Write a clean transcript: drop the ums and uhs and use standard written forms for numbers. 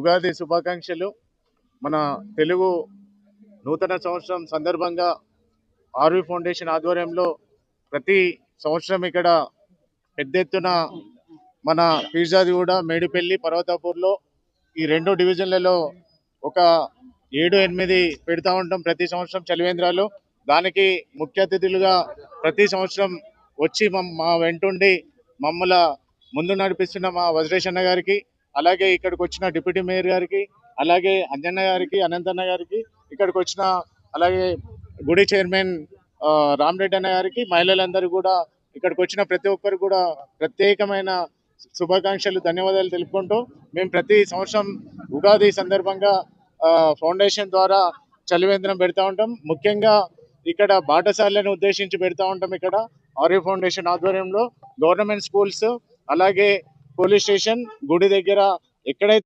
ఉగాది శుభాకాంక్షలు. మన తెలుగు నూతన సంవత్సరం సందర్భంగా ఆర్వి ఫౌండేషన్ ఆధ్వర్యంలో ప్రతి సంవత్సరం ఇక్కడ పెద్ద ఎత్తున మన పీర్జాదిగూడ, మేడిపల్లి, పర్వతాపూర్లో ఈ 2 డివిజన్లలో ఒక 7-8 పెడతా ఉంటాం ప్రతి సంవత్సరం చలివేంద్రాలు. దానికి ముఖ్య అతిథులుగా ప్రతి సంవత్సరం వచ్చి మా వెంటుండి మమ్మల ముందు నడిపిస్తున్న మా వజ్రేష్ గారికి, అలాగే ఇక్కడికి వచ్చిన డిప్యూటీ మేయర్ గారికి, అలాగే అంజన్న గారికి, అనంతన్న గారికి, ఇక్కడికి వచ్చిన అలాగే గుడి చైర్మన్ రామరెడ్డి అన్న గారికి, మహిళలందరూ కూడా ఇక్కడికి వచ్చిన ప్రతి ఒక్కరు కూడా ప్రత్యేకమైన శుభాకాంక్షలు, ధన్యవాదాలు తెలుపుకుంటూ మేము ప్రతి సంవత్సరం ఉగాది సందర్భంగా ఫౌండేషన్ ద్వారా చలివేంద్రం పెడతా ఉంటాం. ముఖ్యంగా ఇక్కడ బాటసార్లను ఉద్దేశించి పెడతా ఉంటాం. ఇక్కడ ఆర్వి ఫౌండేషన్ ఆధ్వర్యంలో గవర్నమెంట్ స్కూల్స్, అలాగే పోలీస్ స్టేషన్, గుడి దగ్గర ఎక్కడైతే